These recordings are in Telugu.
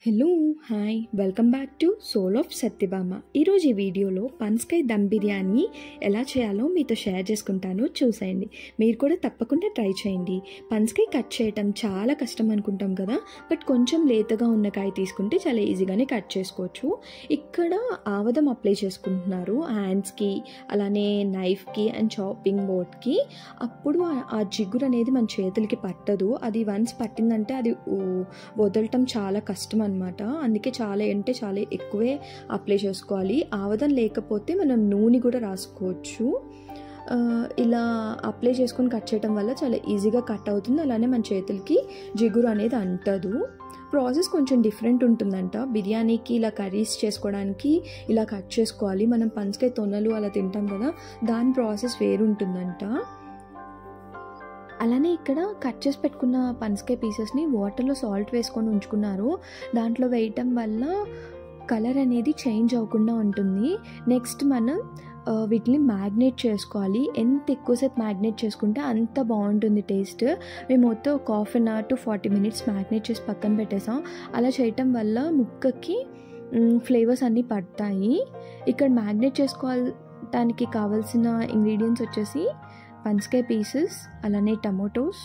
Hello hi welcome back to soul of Satyabhama. ఈరోజు ఈ వీడియోలో పనసకాయ దమ్ బిర్యానీ ఎలా చేయాలో మీతో షేర్ చేసుకుంటాను, చూసేయండి. మీరు కూడా తప్పకుండా ట్రై చేయండి. పనసకాయ కట్ చేయటం చాలా కష్టం అనుకుంటాం కదా, బట్ కొంచెం లేతగా ఉన్న కాయ తీసుకుంటే చాలా ఈజీగానే కట్ చేసుకోవచ్చు. ఇక్కడ ఆవదం అప్లై చేసుకుంటున్నారు హ్యాండ్స్కి, అలానే నైఫ్కి అండ్ చాపింగ్ బోర్డ్కి. అప్పుడు ఆ జిగురు అనేది మన చేతులకి పట్టదు. అది వన్స్ పట్టిందంటే అది వదలటం చాలా కష్టం అనమాట. అందుకే చాలా ఎక్కువే అప్లై చేసుకోవాలి. ఆవదం లేకపోతే మనం నూనె కూడా రాసుకోవచ్చు. ఇలా అప్లై చేసుకొని కట్ చేయడం వల్ల చాలా ఈజీగా కట్ అవుతుంది. అలానే మన చేతులకి జిగురు అనేది అంటదు. ప్రాసెస్ కొంచెం డిఫరెంట్ ఉంటుందంట. బిర్యానీకి ఇలా కర్రీస్ చేసుకోవడానికి ఇలా కట్ చేసుకోవాలి. మనం పనసకాయ తొనలు అలా తింటాం కదా, దాని ప్రాసెస్ వేరుంటుందంట. అలానే ఇక్కడ కట్ చేసి పెట్టుకున్న పనసకాయ పీసెస్ని వాటర్లో సాల్ట్ వేసుకొని ఉంచుకున్నారు. దాంట్లో వేయటం వల్ల కలర్ అనేది చేంజ్ అవ్వకుండా ఉంటుంది. నెక్స్ట్ మనం వీటిని మ్యాగ్నేట్ చేసుకోవాలి. ఎంత ఎక్కువసేపు మ్యాగ్నేట్ చేసుకుంటే అంత బాగుంటుంది టేస్ట్. మేము మొత్తం ఒక half an hour to 40 minutes marinate చేసి పక్కన పెట్టేసాం. అలా చేయటం వల్ల ముక్కకి ఫ్లేవర్స్ అన్నీ పడతాయి. ఇక్కడ మ్యాగ్నేట్ చేసుకోవడానికి కావాల్సిన ఇంగ్రీడియంట్స్ వచ్చేసి పనసకాయ పీసెస్, అలానే tomatoes,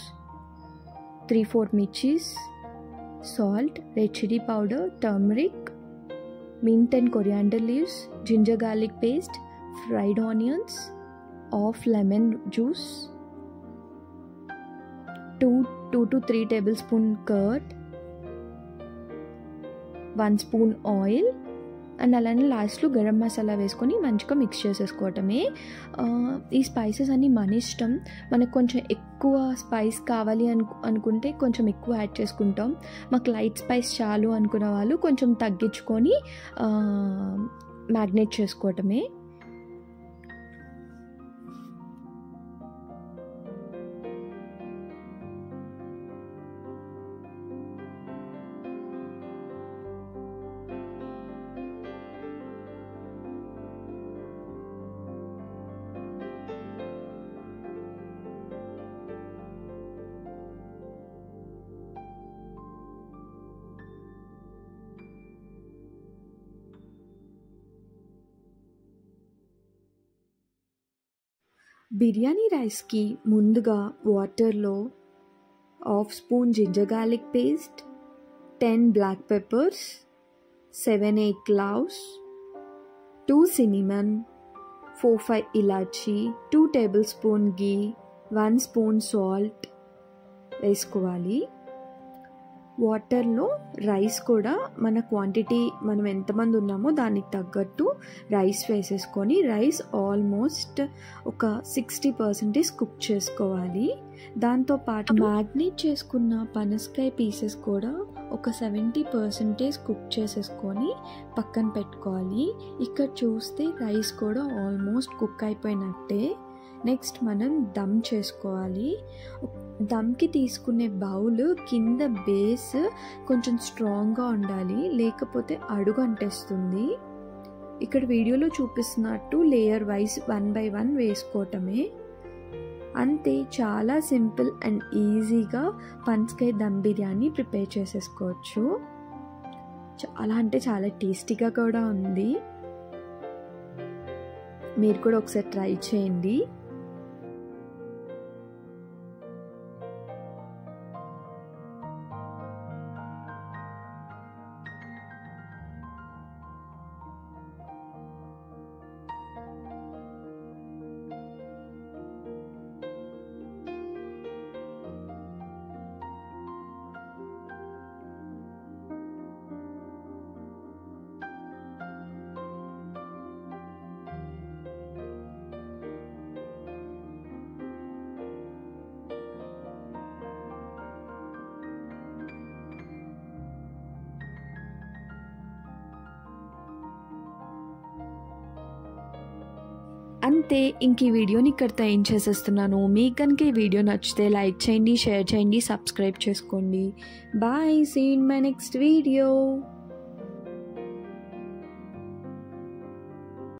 3-4 mirchis, salt, red chilli powder, turmeric, mint and coriander leaves, ginger garlic paste, fried onions, half lemon juice, 2 to 3 tablespoon curd, 1 spoon oil, and అలానే లాస్ట్లో గరం మసాలా వేసుకొని మంచిగా మిక్స్ చేసేసుకోవటమే. ఈ స్పైసెస్ అన్నీ మన ఇష్టం. మనకు కొంచెం ఎక్కువ స్పైస్ కావాలి అనుకుంటే కొంచెం ఎక్కువ యాడ్ చేసుకుంటాం. మాకు లైట్ స్పైస్ చాలు అనుకున్న వాళ్ళు కొంచెం తగ్గించుకొని మ్యాగ్నేట్ చేసుకోవటమే. బిర్యానీ రైస్కి ముందుగా వాటర్లో 1/2 spoon ginger garlic paste, 10 black peppers, 7-8 cloves, 2 cinnamon, 4-5 ఇలాచీ, 2 tablespoon ఘీ, 1 spoon సాల్ట్ వేసుకోవాలి. వాటర్లో రైస్ కూడా మన క్వాంటిటీ, మనం ఎంతమంది ఉన్నామో దానికి తగ్గట్టు రైస్ వేసేసుకొని రైస్ ఆల్మోస్ట్ ఒక 60% కుక్ చేసుకోవాలి. దాంతోపాటు మ్యాగ్నేట్ చేసుకున్న పనసకాయ పీసెస్ కూడా ఒక 70% కుక్ చేసేసుకొని పక్కన పెట్టుకోవాలి. ఇక్కడ చూస్తే రైస్ కూడా ఆల్మోస్ట్ కుక్ అయిపోయినట్టే. నెక్స్ట్ మనం దమ్ చేసుకోవాలి. దమ్కి తీసుకునే బౌల్ కింద బేస్ కొంచెం స్ట్రాంగ్గా ఉండాలి, లేకపోతే అడుగు అంటేస్తుంది. ఇక్కడ వీడియోలో చూపిస్తున్నట్టు లేయర్ వైజ్ 1 by 1 వేసుకోవటమే. అంతే, చాలా సింపుల్ అండ్ ఈజీగా పనసకాయ దమ్ బిర్యానీ ప్రిపేర్ చేసేసుకోవచ్చు. చాలా అంటే చాలా టేస్టీగా కూడా ఉంది. మీరు కూడా ఒకసారి ట్రై చేయండి. అంతే, ఇంక ఈ వీడియోని ఇక్కడితో ఏం చేసేస్తున్నాను. మీకు కనుక ఈ వీడియో నచ్చితే లైక్ చేయండి, షేర్ చేయండి, సబ్స్క్రైబ్ చేసుకోండి. Bye, see you in my next video.